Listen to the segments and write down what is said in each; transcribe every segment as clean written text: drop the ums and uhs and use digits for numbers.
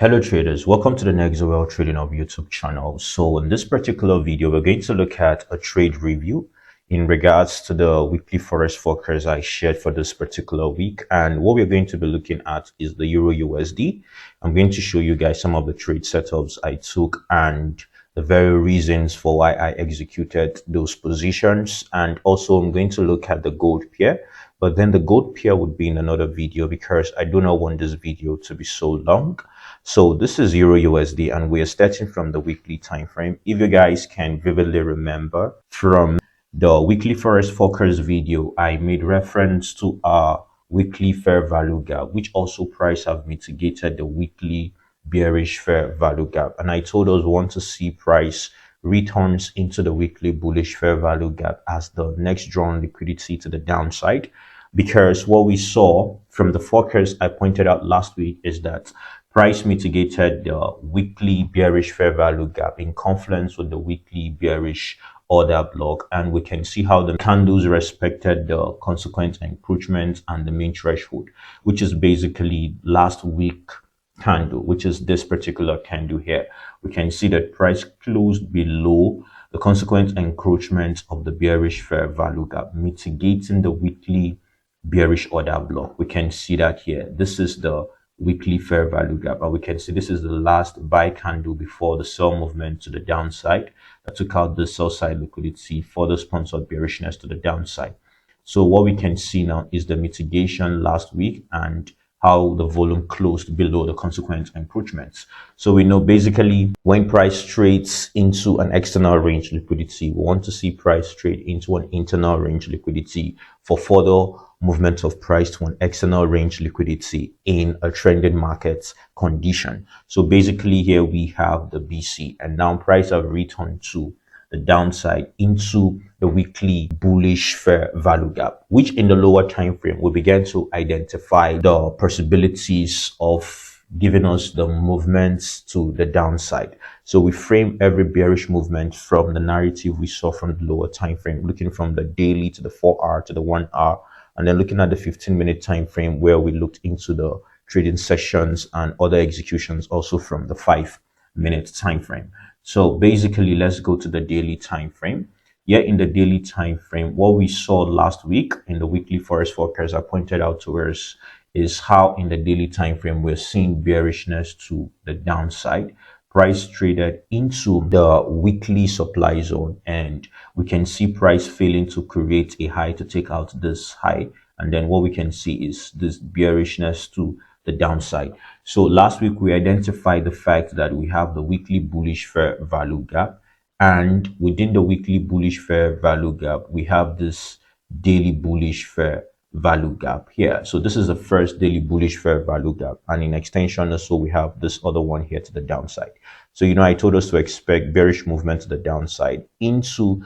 Hello traders, welcome to the Nexoel Trading Hub YouTube channel. So in this particular video, we're going to look at a trade review in regards to the weekly forex forecast I shared for this particular week. And what we're going to be looking at is the EURUSD. I'm going to show you guys some of the trade setups I took and the very reasons for why I executed those positions. And also I'm going to look at the gold pair, but then the gold pair would be in another video because I do not want this video to be so long. So this is EURUSD and we are starting from the weekly time frame. If you guys can vividly remember from the weekly forex forecast video, I made reference to our weekly fair value gap, which also price have mitigated the weekly bearish fair value gap. And I told us we want to see price returns into the weekly bullish fair value gap as the next drawn liquidity to the downside. Because what we saw from the forecast I pointed out last week is that price mitigated the weekly bearish fair value gap in confluence with the weekly bearish order block, and we can see how the candles respected the consequent encroachment and the main threshold, which is basically last week candle, which is this particular candle here. We can see that price closed below the consequent encroachment of the bearish fair value gap, mitigating the weekly bearish order block. We can see that here. This is the weekly fair value gap, and we can see this is the last buy candle before the sell movement to the downside that took out the sell side liquidity for the sponsored bearishness to the downside. So what we can see now is the mitigation last week and how the volume closed below the consequent encroachments. So we know basically when price trades into an external range liquidity, we want to see price trade into an internal range liquidity for further movement of price to an external range liquidity in a trending market condition. So basically here we have the BC, and now price have returned to the downside into the weekly bullish fair value gap, which in the lower time frame we began to identify the possibilities of giving us the movements to the downside. So we frame every bearish movement from the narrative we saw from the lower time frame, looking from the daily to the 4-hour to the 1-hour, and then looking at the 15-minute time frame where we looked into the trading sessions and other executions also from the 5-minute time frame. So basically, let's go to the daily time frame. Here in the daily time frame, what we saw last week in the weekly forex forecast I pointed out to us is how in the daily time frame we're seeing bearishness to the downside. Price traded into the weekly supply zone, and we can see price failing to create a high to take out this high, and then what we can see is this bearishness to the downside. So last week we identified the fact that we have the weekly bullish fair value gap, and within the weekly bullish fair value gap we have this daily bullish fair value gap here. So this is the first daily bullish fair value gap, and in extension also we have this other one here to the downside. So I told us to expect bearish movement to the downside into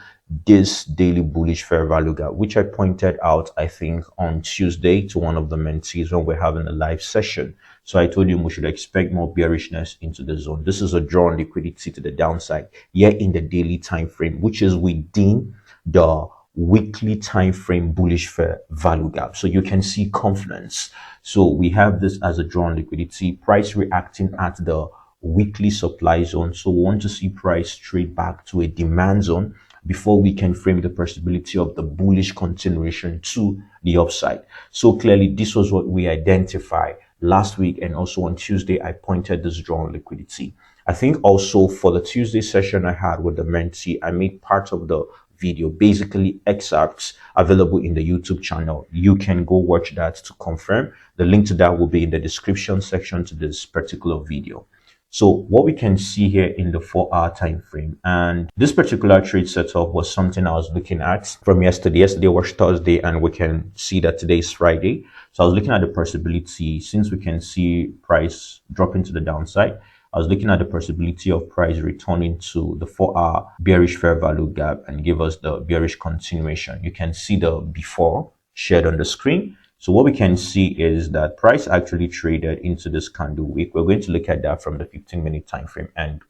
this daily bullish fair value gap, which I pointed out I think on Tuesday to one of the mentees when we're having a live session. So I told him we should expect more bearishness into the zone. This is a drawn liquidity to the downside here in the daily time frame, which is within the weekly time frame bullish fair value gap. So you can see confluence. So we have this as a drawn liquidity, price reacting at the weekly supply zone. So we want to see price trade back to a demand zone before we can frame the possibility of the bullish continuation to the upside. So clearly this was what we identified last week, and also on Tuesday I pointed this drawn liquidity. I think also for the Tuesday session I had with the mentee, I made part of the video, basically excerpts available in the YouTube channel. You can go watch that to confirm. The link to that will be in the description section to this particular video. So what we can see here in the 4-hour time frame, and this particular trade setup was something I was looking at from yesterday. Yesterday was Thursday, and we can see that today is Friday. So I was looking at the possibility, since we can see price dropping to the downside, I was looking at the possibility of price returning to the 4-hour bearish fair value gap and give us the bearish continuation. You can see the before shared on the screen. So what we can see is that price actually traded into this candle wick. We're going to look at that from the 15-minute time frame and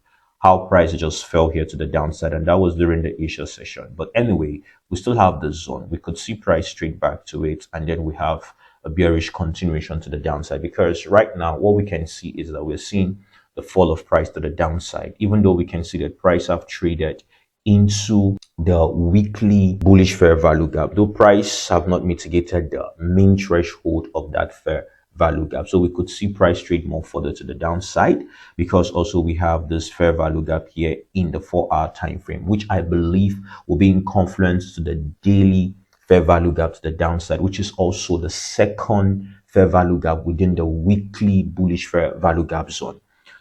how price just fell here to the downside, and that was during the Asia session. But anyway, we still have the zone. We could see price trade back to it, and then we have a bearish continuation to the downside, because right now what we can see is that we're seeing the fall of price to the downside, even though we can see that price have traded into the weekly bullish fair value gap, though price have not mitigated the main threshold of that fair value gap. So we could see price trade more further to the downside, because also we have this fair value gap here in the 4-hour time frame, which I believe will be in confluence to the daily fair value gap to the downside, which is also the second fair value gap within the weekly bullish fair value gap zone.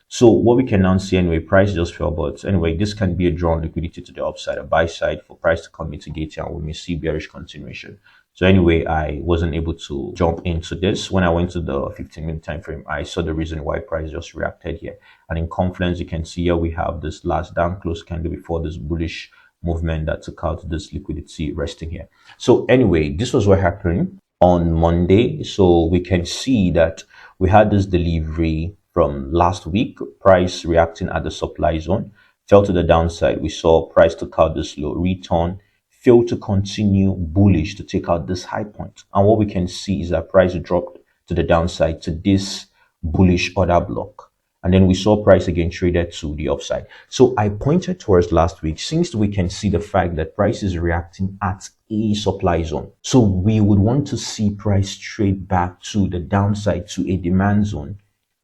So what we can now see, anyway, price just fell, but anyway, this can be a drawn liquidity to the upside, a buy side for price to come mitigate, and we may see bearish continuation. So anyway, I wasn't able to jump into this. When I went to the 15-minute time frame, I saw the reason why price just reacted here. And in confluence, you can see here we have this last down close candle before this bullish movement that took out this liquidity resting here. So anyway, this was what happened on Monday. So we can see that we had this delivery from last week, price reacting at the supply zone, fell to the downside. We saw price took out this low, return, failed to continue bullish to take out this high point. And what we can see is that price dropped to the downside to this bullish order block. And then we saw price again traded to the upside. So I pointed towards last week, since we can see the fact that price is reacting at a supply zone. So we would want to see price trade back to the downside to a demand zone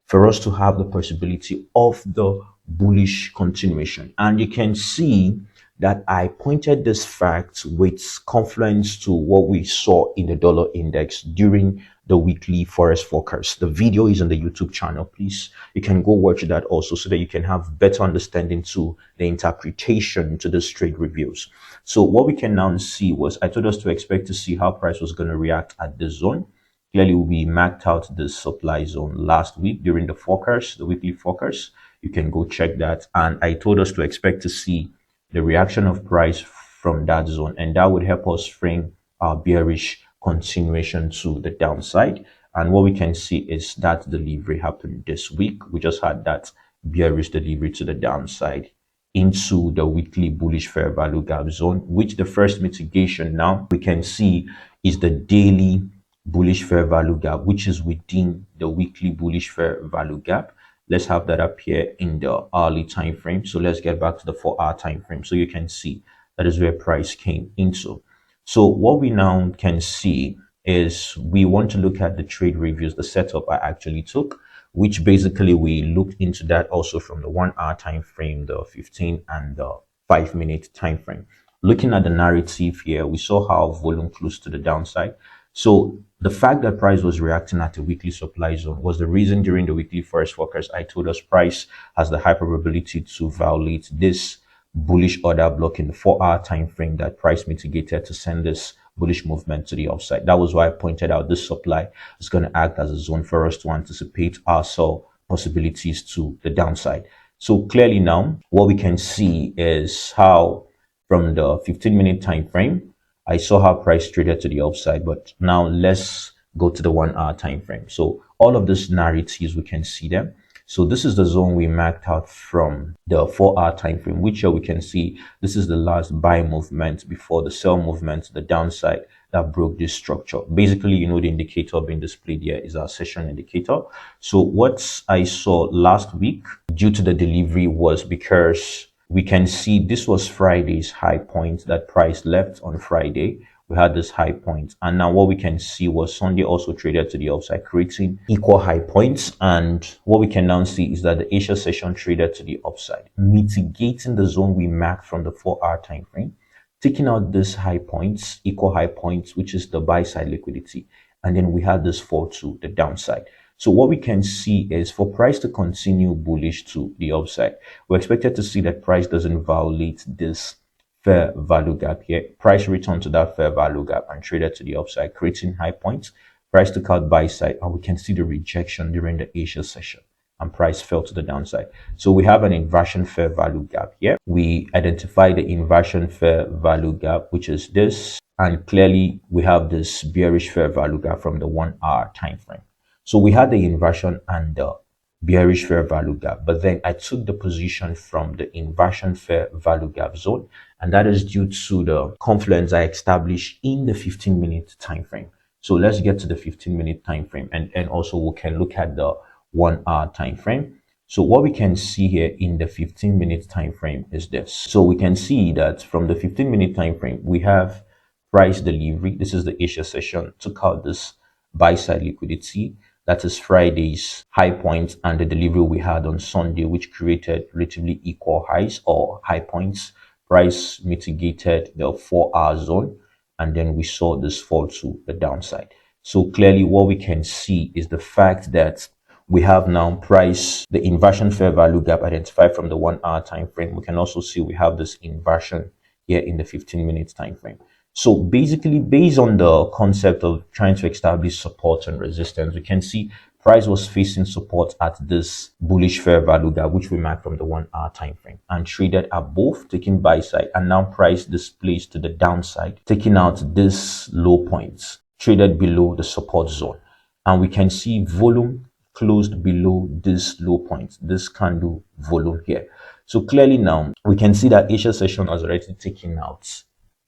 for us to have the possibility of the bullish continuation. And you can see that I pointed this fact with confluence to what we saw in the dollar index during the weekly forex forecast. The video is on the YouTube channel. Please, you can go watch that also, so that you can have better understanding to the interpretation to the trade reviews. So what we can now see was, I told us to expect to see how price was going to react at this zone. Clearly, we marked out the supply zone last week during the forecast, the weekly forecast. You can go check that. And I told us to expect to see the reaction of price from that zone, and that would help us frame our bearish continuation to the downside. And what we can see is that delivery happened this week. We just had that bearish delivery to the downside into the weekly bullish fair value gap zone, which the first mitigation now we can see is the daily bullish fair value gap, which is within the weekly bullish fair value gap. Let's have that up here in the hourly time frame. So let's get back to the 4-hour time frame, so you can see that is where price came into. So what we now can see is we want to look at the trade reviews, the setup I actually took, which basically we looked into that also from the 1-hour time frame, the 15 and the 5-minute time frame. Looking at the narrative here, we saw how volume closed to the downside. So the fact that price was reacting at a weekly supply zone was the reason during the weekly forex forecast I told us price has the high probability to violate this bullish order block in the 4-hour time frame that price mitigated to send this bullish movement to the upside. That was why I pointed out this supply is going to act as a zone for us to anticipate our sell possibilities to the downside. So clearly now what we can see is how from the 15-minute time frame I saw how price traded to the upside, but now let's go to the 1-hour time frame. So all of these narratives, we can see them. So this is the zone we marked out from the 4-hour time frame, which here we can see this is the last buy movement before the sell movement to the downside that broke this structure. Basically, you know, the indicator being displayed here is our session indicator. So what I saw last week due to the delivery was because we can see this was Friday's high point that price left on Friday. We had this high point, and now what we can see was Sunday also traded to the upside, creating equal high points. And what we can now see is that the Asia session traded to the upside, mitigating the zone we marked from the 4-hour time frame, taking out this high points, equal high points, which is the buy side liquidity, and then we had this fall to the downside. So what we can see is for price to continue bullish to the upside, we're expected to see that price doesn't violate this fair value gap here. Price returned to that fair value gap and traded to the upside, creating high points. Price took out buy side, and we can see the rejection during the Asia session, and price fell to the downside. So we have an inversion fair value gap here. We identify the inversion fair value gap, which is this, and clearly we have this bearish fair value gap from the 1-hour time frame. So we had the inversion and the bearish fair value gap, but then I took the position from the inversion fair value gap zone, and that is due to the confluence I established in the 15-minute time frame. So let's get to the 15-minute time frame, and also we can look at the 1-hour time frame. So what we can see here in the 15-minute time frame is this. So we can see that from the 15-minute time frame, we have price delivery. This is the Asia session, took out this buy side liquidity. That is Friday's high point and the delivery we had on Sunday, which created relatively equal highs or high points. Price mitigated the 4-hour zone, and then we saw this fall to the downside. So clearly what we can see is the fact that we have now price, the inversion fair value gap identified from the 1-hour time frame. We can also see we have this inversion here in the 15-minute time frame. So basically, based on the concept of trying to establish support and resistance, we can see price was facing support at this bullish fair value gap, which we marked from the 1-hour time frame, and traded above, taking buy side, and now price displays to the downside, taking out this low points, traded below the support zone. And we can see volume closed below this low point, this candle volume here. So clearly now we can see that Asia session has already taken out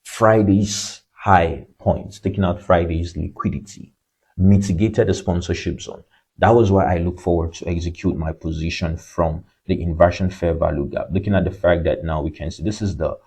Friday's high points, taking out Friday's liquidity, mitigated the sponsorship zone. That was why I look forward to execute my position from the inversion fair value gap. Looking at the fact that now we can see this is the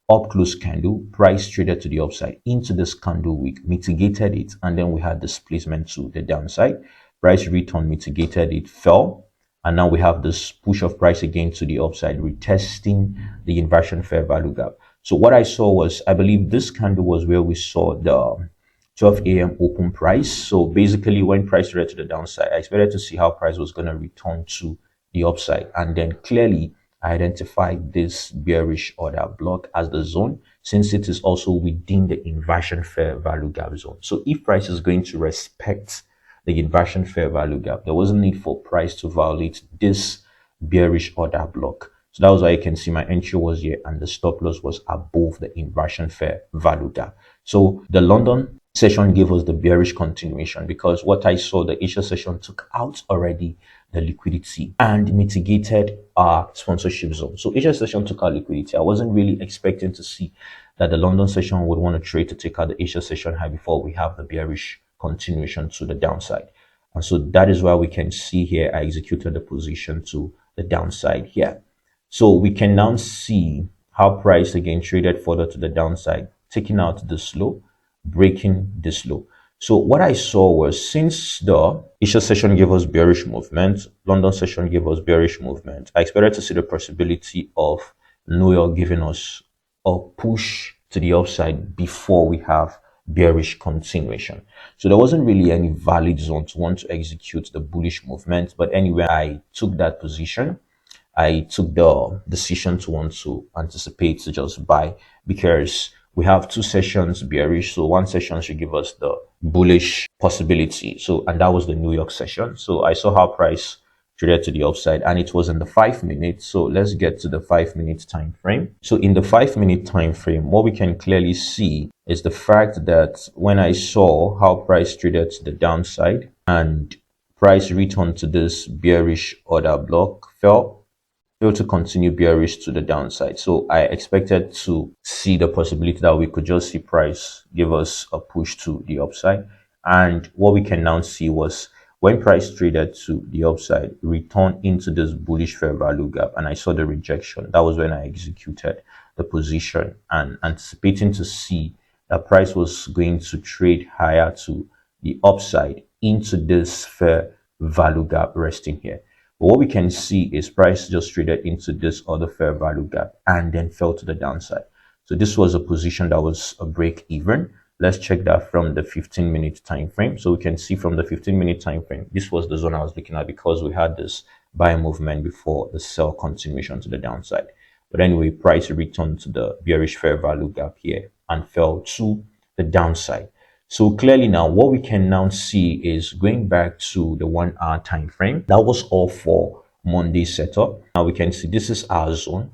up close candle, price traded to the upside into this candle wick, mitigated it, and then we had displacement to the downside. Price return mitigated it, fell, and now we have this push of price again to the upside, retesting the inversion fair value gap. So what I saw was, I believe this candle was where we saw the 12 a.m. open price. So basically when price traded to the downside, I expected to see how price was going to return to the upside, and then clearly I identified this bearish order block as the zone, since it is also within the inversion fair value gap zone. So if price is going to respect the inversion fair value gap, there wasn't need for price to violate this bearish order block. So that was why you can see my entry was here and the stop loss was above the inversion fair value gap. So the London session gave us the bearish continuation, because what I saw, the Asia session took out already the liquidity and mitigated our sponsorship zone. So Asia session took out liquidity. I wasn't really expecting to see that the London session would want to trade to take out the Asia session high before we have the bearish continuation to the downside. And so that is why we can see here I executed the position to the downside here. So we can now see how price again traded further to the downside, taking out this low, breaking this low. So what I saw was, since the Asia session gave us bearish movement, London session gave us bearish movement, I expected to see the possibility of Nexoel giving us a push to the upside before we have bearish continuation. So there wasn't really any valid zone to want to execute the bullish movement. But anyway, I took that position. I took the decision to want to anticipate to just buy, because we have two sessions bearish. So one session should give us the bullish possibility. So, and that was the New York session. So I saw how price traded to the upside, and it was in the 5 minutes. So let's get to the 5-minute time frame. So in the 5-minute time frame, what we can clearly see is the fact that when I saw how price traded to the downside and price returned to this bearish order block, fell to continue bearish to the downside. So I expected to see the possibility that we could just see price give us a push to the upside. And what we can now see was, when price traded to the upside, return into this bullish fair value gap, and I saw the rejection. That was when I executed the position, and anticipating to see that price was going to trade higher to the upside into this fair value gap resting here. But what we can see is price just traded into this other fair value gap and then fell to the downside. So this was a position that was a break even. Let's check that from the 15-minute time frame. So we can see from the 15-minute time frame, this was the zone I was looking at, because we had this buy movement before the sell continuation to the downside. But anyway, price returned to the bearish fair value gap here and fell to the downside. So clearly now what we can now see is, going back to the 1-hour time frame, that was all for Monday setup. Now we can see this is our zone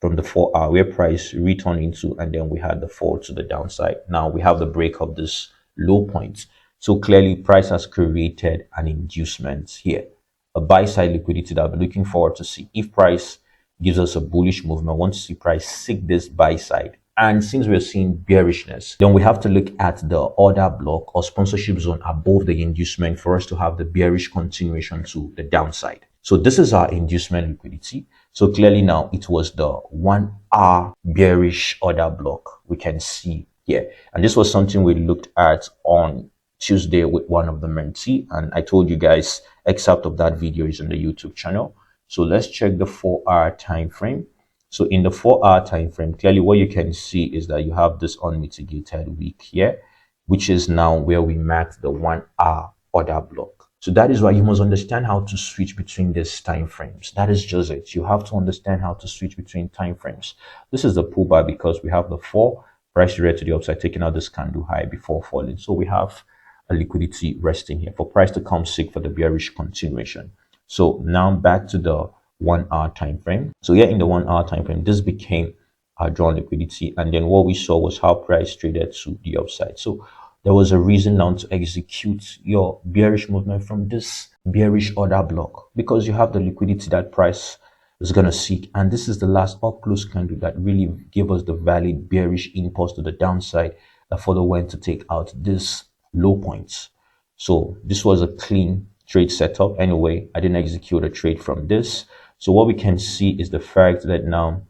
from the 4-hour where price returned into, and then we had the fall to the downside. Now we have the break of this low point. So clearly price has created an inducement here, a buy side liquidity that I'll be looking forward to see. If price gives us a bullish movement, I want to see price seek this buy side. And since we're seeing bearishness, then we have to look at the order block or sponsorship zone above the inducement for us to have the bearish continuation to the downside. So this is our inducement liquidity. So clearly now it was the 1 hour bearish order block we can see here. And this was something we looked at on Tuesday with one of the mentee. And I told you guys, excerpt of that video is on the YouTube channel. So let's check the 4 hour time frame. So in the 4 hour time frame, clearly what you can see is that you have this unmitigated wick here, which is now where we marked the 1 hour order block. So that is why you must understand how to switch between these time frames. That is just it. You have to understand how to switch between time frames. This is the pullback because we have the 4 price red to the upside, taking out this candle high before falling. So we have a liquidity resting here for price to come seek for the bearish continuation. So now back to the 1 hour time frame. So here in the 1 hour time frame, this became our drawn liquidity, and then what we saw was how price traded to the upside. So there was a reason now to execute your bearish movement from this bearish order block because you have the liquidity that price is going to seek. And this is the last up close candle that really gave us the valid bearish impulse to the downside that further went to take out this low points. So this was a clean trade setup. Anyway, I didn't execute a trade from this. So what we can see is the fact that now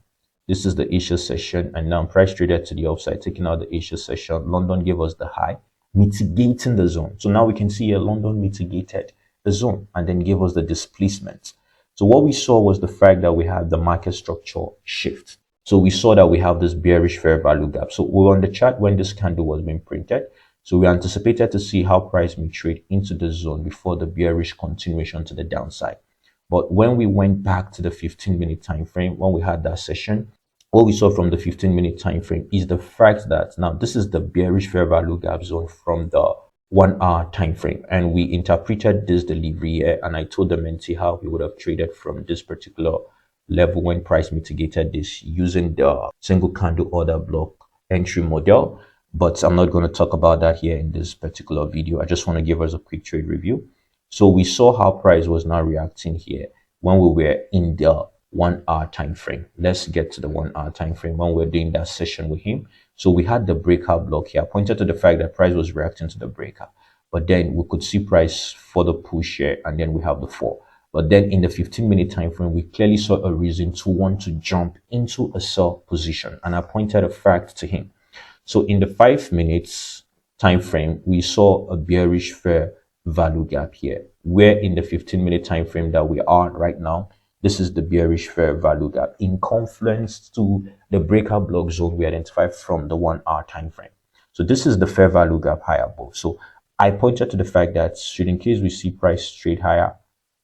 this is the Asia session, and now price traded to the upside, taking out the Asia session. London gave us the high, mitigating the zone. So now we can see here London mitigated the zone and then gave us the displacement. So what we saw was the fact that we had the market structure shift. So we saw that we have this bearish fair value gap. So we were on the chart when this candle was being printed. So we anticipated to see how price may trade into the zone before the bearish continuation to the downside. But when we went back to the 15-minute time frame, when we had that session, what we saw from the 15-minute time frame is the fact that now this is the bearish fair value gap zone from the 1 hour time frame, and we interpreted this delivery here, and I told the mentee how he would have traded from this particular level when price mitigated this using the single candle order block entry model. But I'm not going to talk about that here in this particular video. I just want to give us a quick trade review. So we saw how price was now reacting here when we were in the 1 hour time frame. Let's get to the 1 hour time frame when we're doing that session with him. So we had the breakout block here. I pointed to the fact that price was reacting to the breaker, but then we could see price for the push here, and then we have the fall. But then in the 15-minute time frame, we clearly saw a reason to want to jump into a sell position, and I pointed a fact to him. So in the 5 minutes time frame, we saw a bearish fair value gap here, where in the 15-minute time frame that we are right now, this is the bearish fair value gap in confluence to the breakout block zone we identified from the 1 hour time frame. So this is the fair value gap high above. So I pointed to the fact that should in case we see price trade higher,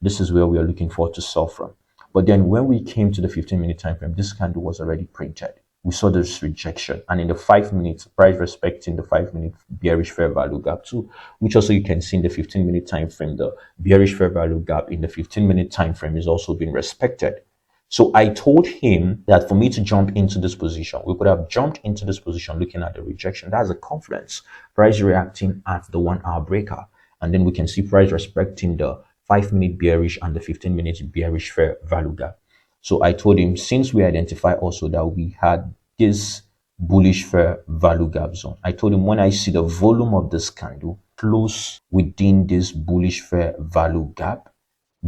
this is where we are looking for to sell from. But then when we came to the 15-minute time frame, this candle was already printed. We saw this rejection, and in the 5 minutes, price respecting the 5-minute bearish fair value gap too, which also you can see in the 15-minute time frame, the bearish fair value gap in the 15-minute time frame is also being respected. So I told him that for me to jump into this position, we could have jumped into this position looking at the rejection. That's a confluence, price reacting at the 1 hour breaker, and then we can see price respecting the 5-minute bearish and the 15-minute bearish fair value gap. So I told him, since we identify also that we had this bullish fair value gap zone, I told him when I see the volume of this candle close within this bullish fair value gap,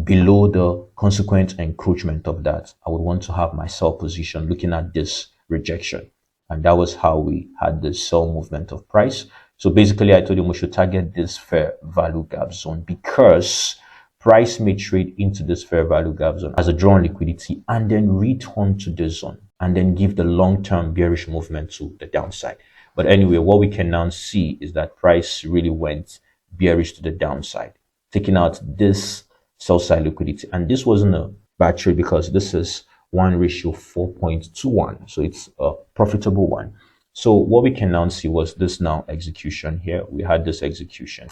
below the consequent encroachment of that, I would want to have my sell position looking at this rejection. And that was how we had the sell movement of price. So basically, I told him we should target this fair value gap zone because price may trade into this fair value gap zone as a drawn liquidity and then return to this zone and then give the long-term bearish movement to the downside. But anyway, what we can now see is that price really went bearish to the downside, taking out this sell side liquidity. And this wasn't a bad trade because this is 1:4.21. So it's a profitable one. So what we can now see was this now execution here. We had this execution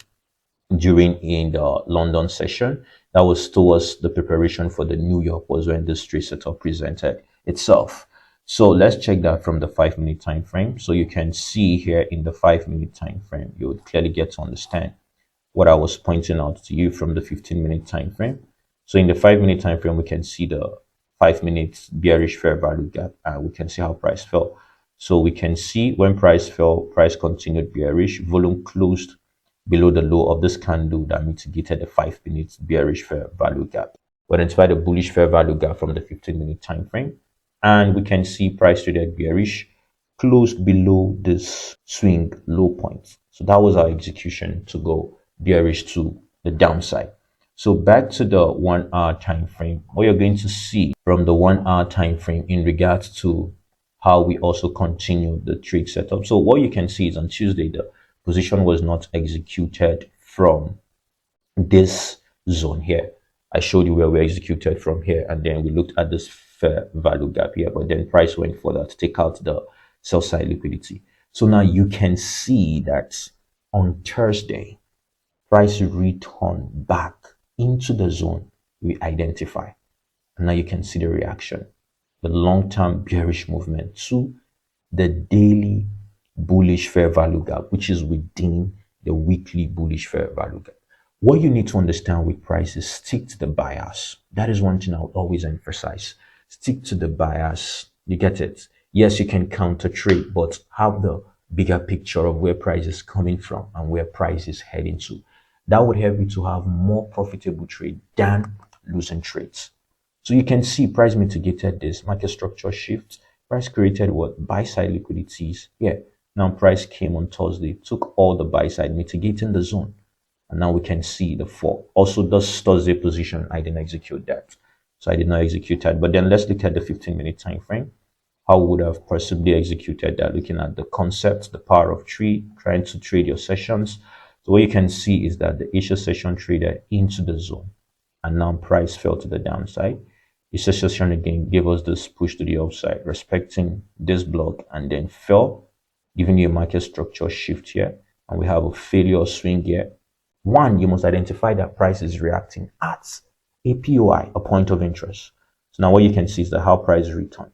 during in the London session. That was towards the preparation for the New York was when this trade setup presented itself. So let's check that from the 5-minute time frame. So you can see here in the 5-minute time frame, you would clearly get to understand what I was pointing out to you from the 15-minute time frame. So in the 5-minute time frame, we can see the 5-minute bearish fair value gap, and we can see how price fell. So we can see when price fell, price continued bearish, volume closed below the low of this candle that mitigated the 5-minute bearish fair value gap. We identified a bullish fair value gap from the 15-minute time frame, and we can see price traded bearish, closed below this swing low point. So that was our execution to go bearish to the downside. So back to the 1 hour time frame, what you're going to see from the 1 hour time frame in regards to how we also continue the trade setup. So what you can see is on Tuesday, the position was not executed from this zone here. I showed you where we executed from here, and then we looked at this fair value gap here, but then price went further to take out the sell side liquidity. So now you can see that on Thursday, price return back into the zone we identify. And now you can see the reaction, the long-term bearish movement to the daily bullish fair value gap, which is within the weekly bullish fair value gap. What you need to understand with price is stick to the bias. That is one thing I would always emphasize. Stick to the bias. You get it? Yes, you can counter trade, but have the bigger picture of where price is coming from and where price is heading to. That would help you to have more profitable trade than losing trades. So you can see price mitigated this market structure shift. Price created what? Buy side liquidities. Yeah. Now price came on Thursday, took all the buy side, mitigating the zone. And now we can see the fall. Also, this Thursday position, I didn't execute that. So I did not execute that. But then let's look at the 15-minute time frame. How would I have possibly executed that? Looking at the concept, the power of trade, trying to trade your sessions. So what you can see is that the Asia session traded into the zone, and now price fell to the downside. Asia session again gave us this push to the upside, respecting this block, and then fell, giving you a market structure shift here. And we have a failure swing here. One, you must identify that price is reacting at a POI, a point of interest. So now what you can see is that how price return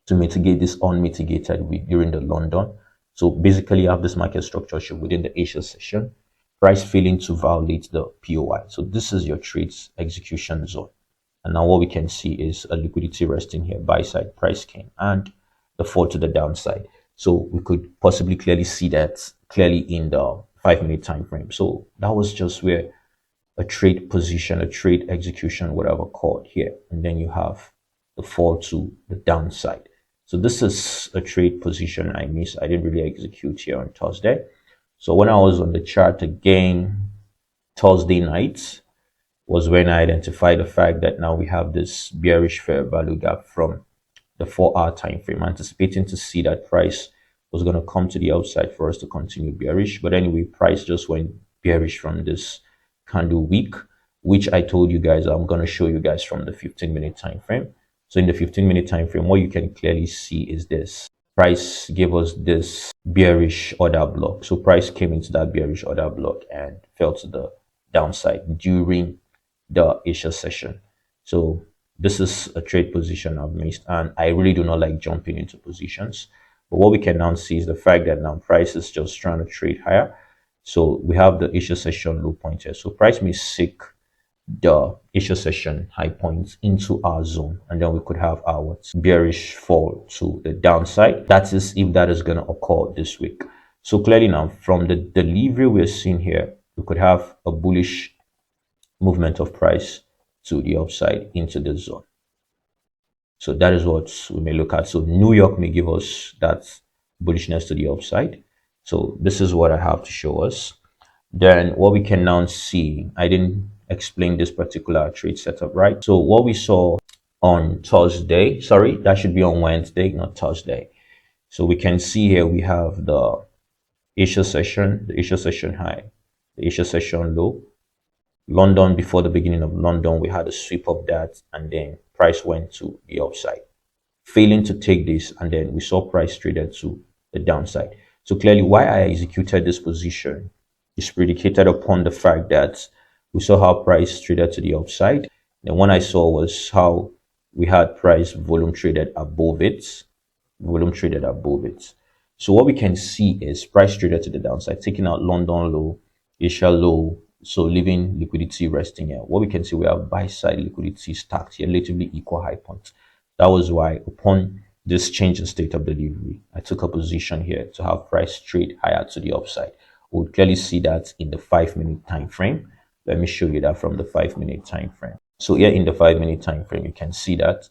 to mitigate this unmitigated week during the London. So basically you have this market structure shift within the Asia session, price failing to violate the POI. So this is your trades execution zone. And now what we can see is a liquidity resting here, buy side, price came, and the fall to the downside. So we could possibly clearly see that clearly in the 5-minute time frame. So that was just where a trade position, a trade execution, whatever called here. And then you have the fall to the downside. So this is a trade position I missed. I didn't really execute here on Thursday. So when I was on the chart again, Thursday night was when I identified the fact that now we have this bearish fair value gap from the 4-hour time frame, anticipating to see that price was going to come to the outside for us to continue bearish. But anyway, price just went bearish from this candle week, which I told you guys I'm going to show you guys from the 15-minute time frame. So in the 15-minute time frame, what you can clearly see is this. Price gave us this bearish order block. So price came into that bearish order block and fell to the downside during the Asia session. So this is a trade position I've missed, and I really do not like jumping into positions. But what we can now see is the fact that now price is just trying to trade higher. So we have the Asia session low point here. So price may seek the Asia session high points into our zone, and then we could have our bearish fall to the downside. That is if that is going to occur this week. So clearly now from the delivery we're seeing here, we could have a bullish movement of price to the upside into the zone. So that is what we may look at. So New York may give us that bullishness to the upside. So this is what I have to show us. Then what we can now see, I didn't explain this particular trade setup, right? So what we saw on Thursday, sorry, that should be on Wednesday, not Thursday. So we can see here we have the Asia session, the Asia session high, the Asia session low. London, before the beginning of London, we had a sweep of that, and then price went to the upside, failing to take this, and then we saw price traded to the downside. So clearly why I executed this position is predicated upon the fact that we saw how price traded to the upside. And what I saw was how we had price volume traded above it, So what we can see is price traded to the downside, taking out London low, Asia low, so leaving liquidity resting here. What we can see, we have buy side liquidity stacked here, relatively equal high points. That was why upon this change in state of delivery, I took a position here to have price trade higher to the upside. We would clearly see that in the 5-minute time frame. Let me show you that from the 5-minute time frame. So here in the 5 minute time frame, you can see that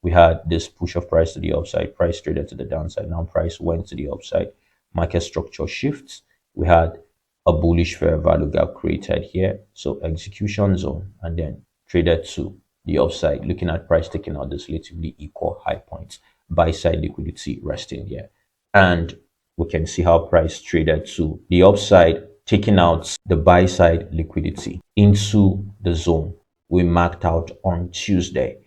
we had this push of price to the upside, price traded to the downside. Now price went to the upside, market structure shifts. We had a bullish fair value gap created here. So execution zone, and then traded to the upside, looking at price taking out this relatively equal high points, buy side liquidity resting here. And we can see how price traded to the upside, taking out the buy side liquidity into the zone we marked out on Tuesday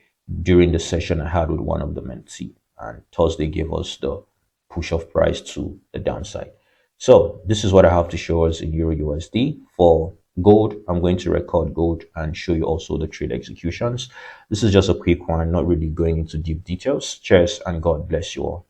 during the session I had with one of the mentee. And Thursday gave us the push of price to the downside. So this is what I have to show us in Euro USD. For gold, I'm going to record gold and show you also the trade executions. This is just a quick one, not really going into deep details. Cheers and God bless you all.